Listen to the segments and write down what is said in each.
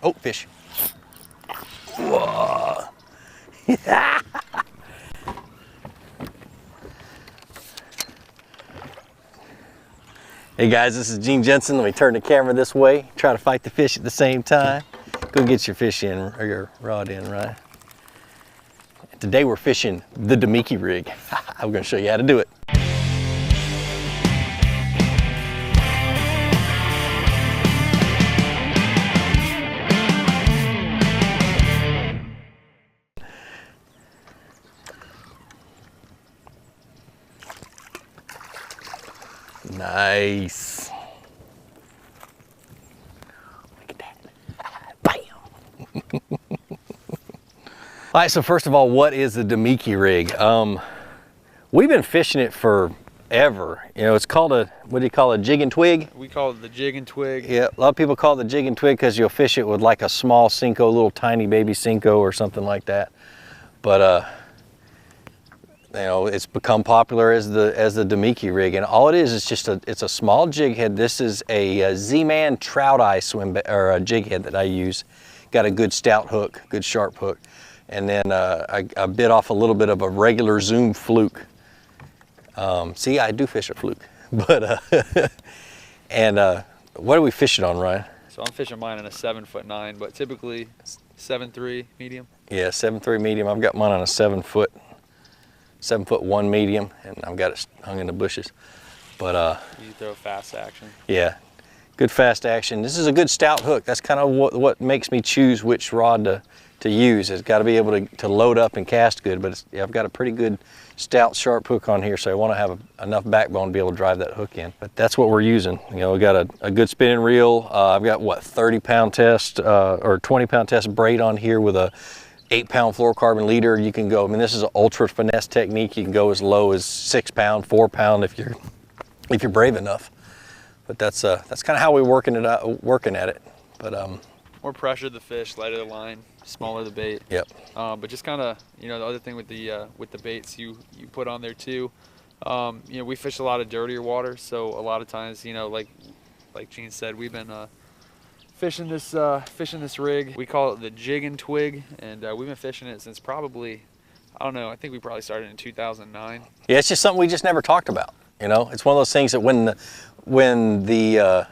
Oh, fish. Whoa. Hey guys, this is Gene Jensen. Let me turn the camera this way. Try to fight the fish at the same time. Go get your fish in, or your rod in, right? Today we're fishing the Damiki rig. I'm gonna show you how to do it. Nice. Look at that. Bam. All right, so first of all, what is the Damiki rig? We've been fishing it forever. You know, it's called a, what do you call it, jig and twig? We call it the jig and twig. Yeah, a lot of people call it the jig and twig because you'll fish it with like a small Cinco, little tiny baby Cinco or something like that. But you know, it's become popular as the Damiki rig, and all it is just it's a small jig head. This is a Z-Man trout eye or a jig head that I use. Got a good stout hook, good sharp hook, and then I bit off a little bit of a regular Zoom fluke. See, I do fish a fluke, but and what are we fishing on, Ryan? So I'm fishing mine on a 7'9", but typically 7'3" medium. Yeah, 7'3" medium. I've got mine on a 7'1" medium, and I've got it hung in the bushes. But you throw fast action. Yeah, good fast action. This is a good stout hook. That's kind of what makes me choose which rod to use. It's got to be able to load up and cast good, but I've got a pretty good stout sharp hook on here, so I want to have enough backbone to be able to drive that hook in. But that's what we're using. You know, we got a good spinning reel. I've got what, 30-pound test or 20-pound test braid on here with a 8-pound fluorocarbon leader. You can go, I mean, this is an ultra finesse technique. You can go as low as 6-pound, 4-pound if you're brave enough. But that's kind of how we're working at it. But more pressure the fish, lighter the line, smaller the bait. Yep. But just kind of, you know, the other thing with the baits you put on there too. You know, we fish a lot of dirtier water, so a lot of times, you know, like Gene said, we've been fishing this rig. We call it the jig and twig, and we've been fishing it since probably, I don't know, I think we probably started in 2009. Yeah, it's just something we just never talked about. You know, it's one of those things that when the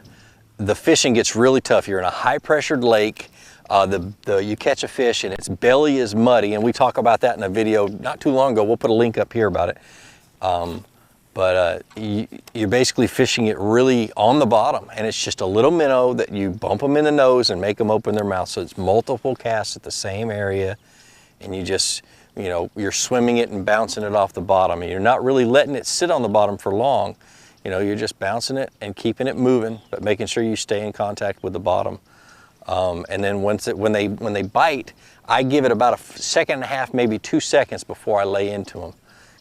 fishing gets really tough, you're in a high pressured lake, you catch a fish and its belly is muddy, and we talk about that in a video not too long ago. We'll put a link up here about it. You're basically fishing it really on the bottom, and it's just a little minnow that you bump them in the nose and make them open their mouth. So it's multiple casts at the same area, and you just, you know, you're swimming it and bouncing it off the bottom, and you're not really letting it sit on the bottom for long. You know, you're just bouncing it and keeping it moving, but making sure you stay in contact with the bottom. And then when they bite, I give it about a second and a half, maybe 2 seconds before I lay into them,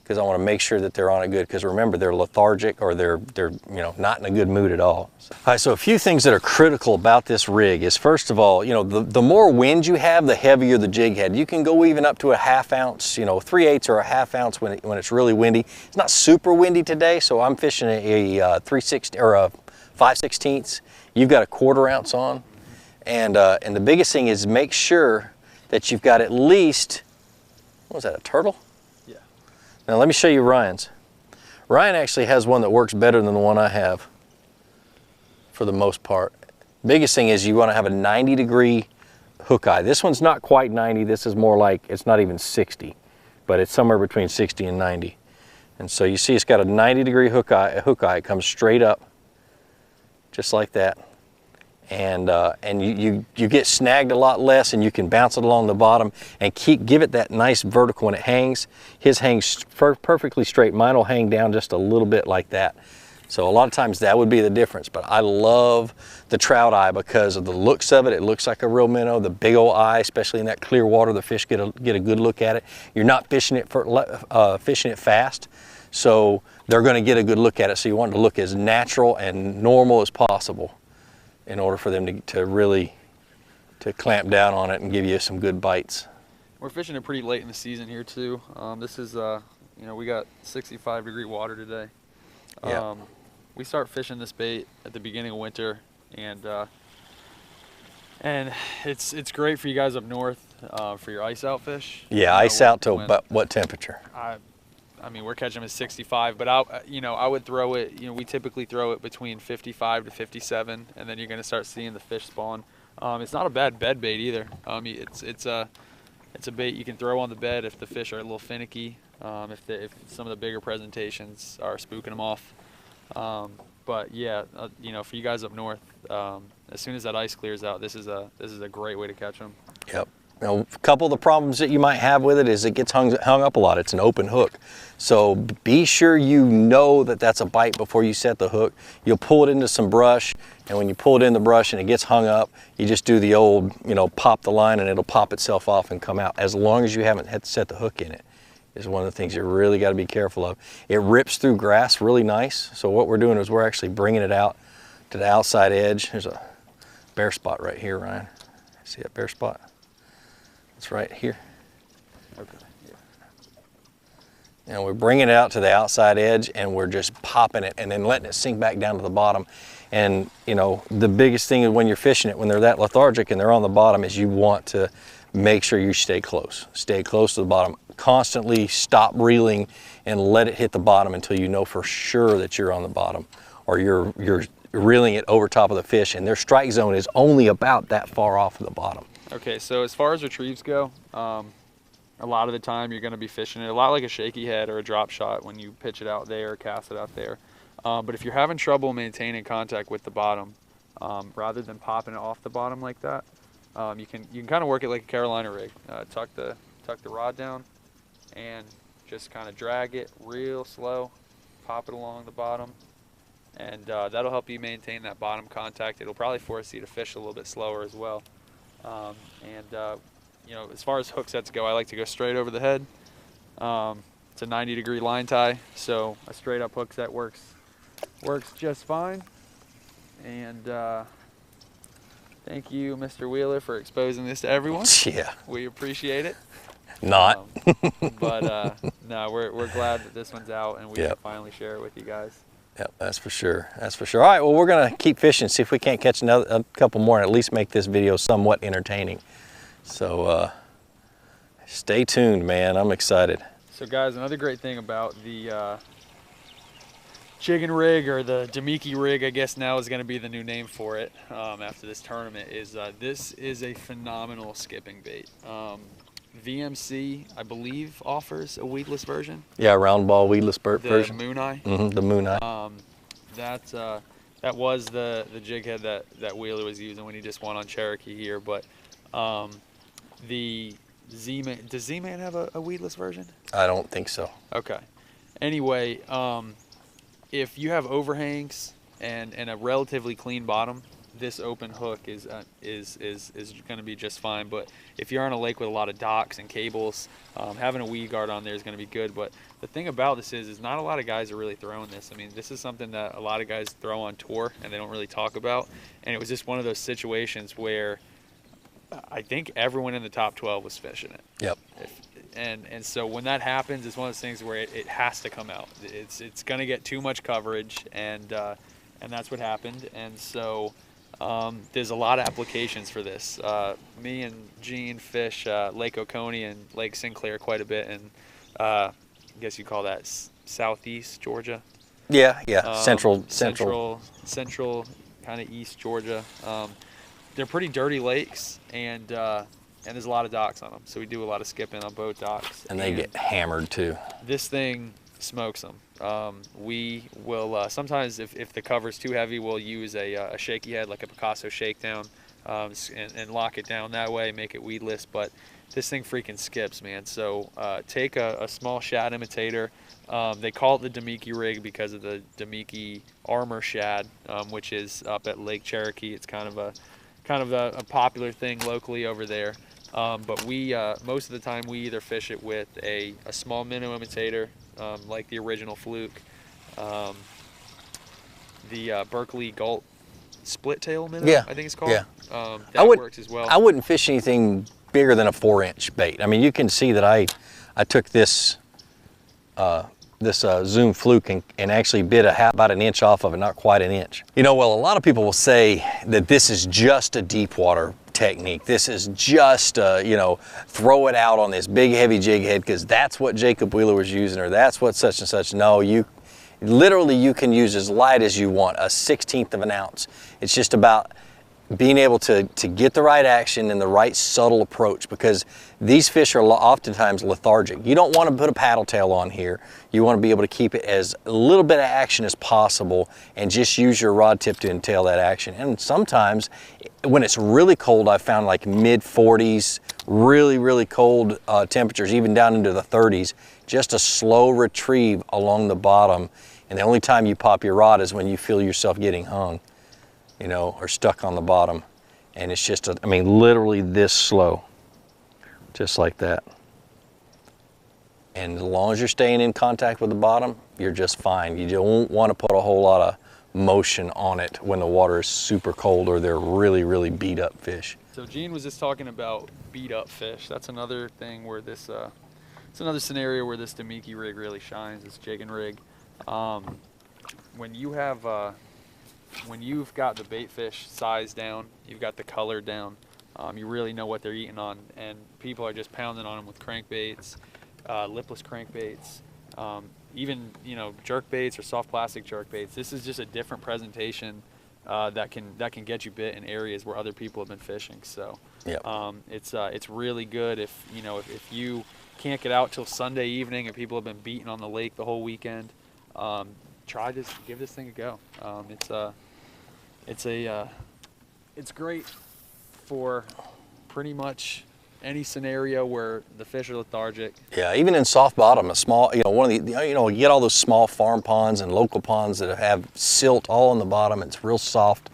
because I want to make sure that they're on it good, because remember, they're lethargic, or they're you know, not in a good mood at all. All right, so a few things that are critical about this rig is, first of all, you know, the more wind you have, the heavier the jig head. You can go even up to a 1/2 ounce, you know, 3/8 or a 1/2 ounce when it's really windy. It's not super windy today, so I'm fishing a 3/16 or a 5/16. You've got a 1/4 ounce on, and the biggest thing is make sure that you've got at least, what was that, a turtle? Now let me show you Ryan's. Ryan actually has one that works better than the one I have for the most part. Biggest thing is you want to have a 90-degree hook eye. This one's not quite 90. This is more like, it's not even 60, but it's somewhere between 60 and 90. And so you see it's got a 90-degree hook eye. It comes straight up, just like that. And you get snagged a lot less, and you can bounce it along the bottom and give it that nice vertical when it hangs. His hangs perfectly straight. Mine will hang down just a little bit like that. So a lot of times that would be the difference. But I love the trout eye because of the looks of it. It looks like a real minnow. The big old eye, especially in that clear water, the fish get a good look at it. You're not fishing it fast, so they're going to get a good look at it. So you want it to look as natural and normal as possible, in order for them to really clamp down on it and give you some good bites. We're fishing it pretty late in the season here too. This is, you know, we got 65-degree water today. Yeah. We start fishing this bait at the beginning of winter, and And it's great for you guys up north for your ice out fish. Yeah, ice out to about what temperature? I mean, we're catching them at 65, but I would throw it. We typically throw it between 55 to 57, and then you're going to start seeing the fish spawn. It's not a bad bed bait either. It's a bait you can throw on the bed if the fish are a little finicky. If some of the bigger presentations are spooking them off. But yeah, for you guys up north, as soon as that ice clears out, this is a great way to catch them. Yep. Now, a couple of the problems that you might have with it is it gets hung up a lot. It's an open hook. So be sure you know that that's a bite before you set the hook. You'll pull it into some brush, and when you pull it in the brush and it gets hung up, you just do the old, pop the line and it'll pop itself off and come out. As long as you haven't had to set the hook in it, is one of the things you really got to be careful of. It rips through grass really nice. So what we're doing is we're actually bringing it out to the outside edge. There's a bare spot right here, Ryan. See that bare spot? It's right here. Okay. Yeah. And we're bringing it out to the outside edge and we're just popping it and then letting it sink back down to the bottom. And the biggest thing is when you're fishing it, when they're that lethargic and they're on the bottom, is you want to make sure you stay close. Stay close to the bottom. Constantly stop reeling and let it hit the bottom until you know for sure that you're on the bottom, or you're reeling it over top of the fish and their strike zone is only about that far off of the bottom. Okay, so as far as retrieves go, a lot of the time you're going to be fishing it a lot like a shaky head or a drop shot when you pitch it out there or cast it out there. But if you're having trouble maintaining contact with the bottom, rather than popping it off the bottom like that, you can kind of work it like a Carolina rig. Tuck the rod down and just kind of drag it real slow, pop it along the bottom, and that'll help you maintain that bottom contact. It'll probably force you to fish a little bit slower as well. As far as hook sets go, I like to go straight over the head. It's a 90-degree line tie, so a straight up hook set works just fine. And thank you, Mr. Wheeler, for exposing this to everyone. Yeah. We appreciate it. Not. But no, we're glad that this one's out and we can finally share it with you guys. Yep, that's for sure. That's for sure. All right, well, we're going to keep fishing, see if we can't catch a couple more and at least make this video somewhat entertaining. So stay tuned, man. I'm excited. So guys, another great thing about the Chicken rig, or the Damiki rig, I guess now is going to be the new name for it after this tournament, is this is a phenomenal skipping bait. VMC, I believe, offers a weedless version. Yeah, round ball weedless version. The Moon Eye. The Moon Eye. That was the jig head that Wheeler was using when he just won on Cherokee here. But the Z-Man, does Z-Man have a weedless version? I don't think so. Okay. Anyway, if you have overhangs and a relatively clean bottom, this open hook is going to be just fine. But if you're on a lake with a lot of docks and cables, having a weed guard on there is going to be good. But the thing about this is not a lot of guys are really throwing this. I mean, this is something that a lot of guys throw on tour and they don't really talk about. And it was just one of those situations where I think everyone in the top 12 was fishing it. Yep. And so when that happens, it's one of those things where it has to come out. It's going to get too much coverage, and that's what happened. And so there's a lot of applications for this. Me and Gene fish Lake Oconee and Lake Sinclair quite a bit, and I guess you call that southeast Georgia. Yeah, central kind of east Georgia. They're pretty dirty lakes, and there's a lot of docks on them, so we do a lot of skipping on boat docks. And they get hammered too. This thing smokes them. We will sometimes, if the cover's too heavy, we'll use a shaky head, like a Picasso shakedown, and lock it down that way, make it weedless. But this thing freaking skips, man. So take a small shad imitator. They call it the Damiki rig because of the Damiki armor shad, which is up at Lake Cherokee. It's kind of a popular thing locally over there. But we most of the time we either fish it with a small minnow imitator, like the original Fluke, the Berkeley Galt split tail minnow, I think it's called. Yeah. That works as well. I wouldn't fish anything bigger than a 4-inch bait. I mean, you can see that I took this Zoom Fluke and actually bit about an inch off of it, not quite an inch. Well, a lot of people will say that this is just a deep water technique. This is just, you know, throw it out on this big heavy jig head because that's what Jacob Wheeler was using, or that's what such and such. No, you literally, you can use as light as you want, a 1/16 of an ounce. It's just about being able to get the right action and the right subtle approach, because these fish are oftentimes lethargic. You don't want to put a paddle tail on here. You want to be able to keep it as a little bit of action as possible and just use your rod tip to entail that action. And sometimes when it's really cold, I've found like mid 40s, really, really cold temperatures, even down into the 30s, just a slow retrieve along the bottom. And the only time you pop your rod is when you feel yourself getting hung, you know, or stuck on the bottom. And it's just, I mean, literally this slow, just like that. And as long as you're staying in contact with the bottom, you're just fine. You don't want to put a whole lot of motion on it when the water is super cold or they're really, really beat up fish. So Gene was just talking about beat up fish. That's another thing where this, it's another scenario where this Damiki rig really shines, this jigging rig. When you have, when you've got the bait fish size down, you've got the color down, you really know what they're eating on, and people are just pounding on them with crankbaits, lipless crankbaits, even, you know, jerk baits or soft plastic jerk baits. This is just a different presentation that can get you bit in areas where other people have been fishing. So yep. It's really good if, you know, if you can't get out till Sunday evening and people have been beating on the lake the whole weekend. Try this, give this thing a go. It's great for pretty much any scenario where the fish are lethargic. Yeah, even in soft bottom, a small, you know, one of the, you know, you get all those small farm ponds and local ponds that have silt all on the bottom. It's real soft.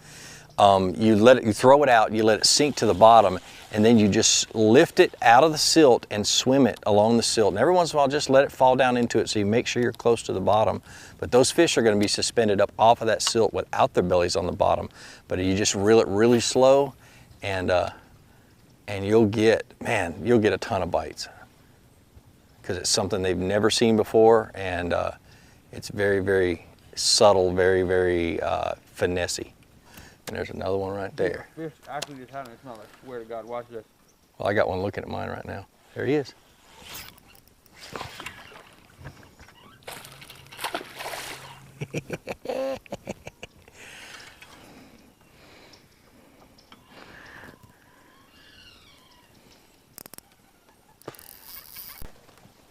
You let it, you throw it out, you let it sink to the bottom, and then you just lift it out of the silt and swim it along the silt. And every once in a while, just let it fall down into it so you make sure you're close to the bottom. But those fish are going to be suspended up off of that silt without their bellies on the bottom. But you just reel it really slow, and you'll get, man, you'll get a ton of bites because it's something they've never seen before, and it's very, very subtle, very, very finessey. And there's another one right there. Fish actually just having a smell, I swear to God, watch this. Well, I got one looking at mine right now. There he is.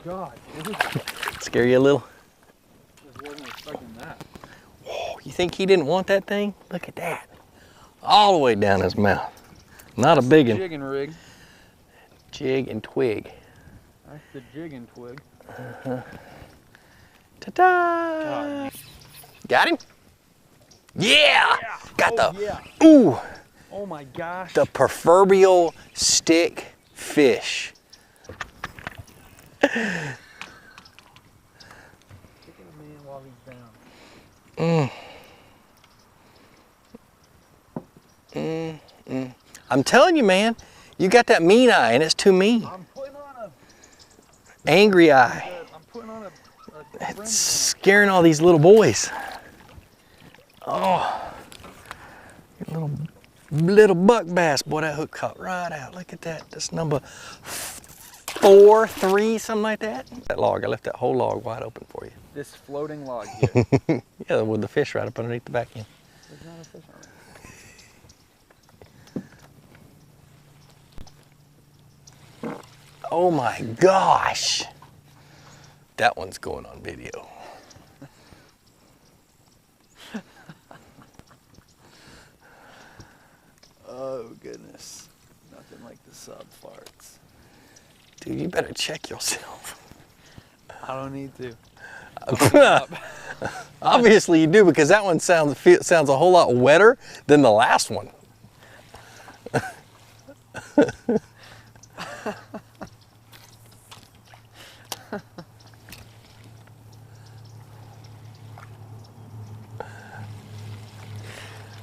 God, Scare you a little? just wasn't expecting that. Whoa, you think he didn't want that thing? Look at that. All the way down his mouth. Not a big one. Jigging rig. Jig and twig. That's the jigging twig. Ta-da! Got him? Yeah! Got the, yeah. ooh, Oh my gosh. the proverbial stick fish. Kicking a man while he's down. I'm telling you, man, you got that mean eye, and it's too mean. I'm putting on Angry eye. I'm putting on a It's scaring all these little boys. Oh, little buck bass. Boy, that hook caught right out. Look at that. That's number 4, 3, something like that. That log, I left that whole log wide open for you. this floating log here. Yeah, with the fish right up underneath the back end. There's not a fish on it. Oh my gosh. That one's going on video. Oh goodness. Nothing like the sub farts. Dude, you better check yourself. I don't need to. Obviously you do, because that one sounds a whole lot wetter than the last one.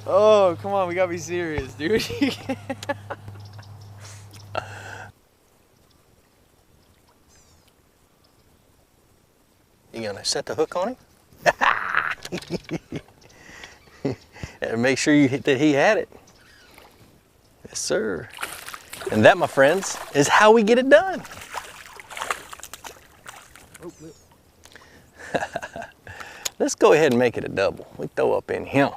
Oh, come on, we gotta be serious, dude. You gonna set the hook on him? And make sure that he had it. Yes, sir. And that, my friends, is how we get it done. Let's go ahead and make it a double. We throw up in here.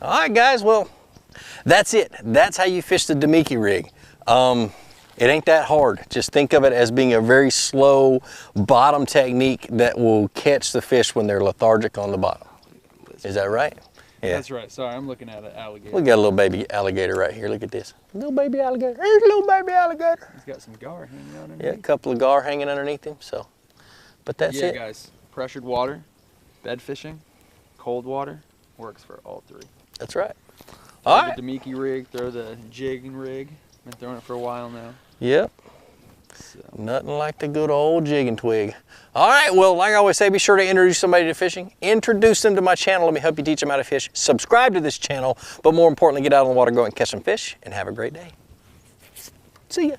All right, guys, well, that's it. That's how you fish the Damiki rig. It ain't that hard. Just think of it as being a very slow bottom technique that will catch the fish when they're lethargic on the bottom. Is that right? Yeah. That's right. Sorry, I'm looking at an alligator. We got a little baby alligator right here. Look at this. Little baby alligator. There's a little baby alligator. He's got some gar hanging out underneath. Yeah, a couple of gar hanging underneath him. So, but that's it. Yeah, guys. Pressured water, bed fishing, cold water, works for all three. That's right. All right. The Damiki rig, throw the jigging rig. Been throwing it for a while now. Yep. So. Nothing like the good old jig and twig. All right, well, like I always say, be sure to introduce somebody to fishing. Introduce them to my channel. Let me help you teach them how to fish. Subscribe to this channel, but more importantly, get out on the water, go and catch some fish, and have a great day. See ya.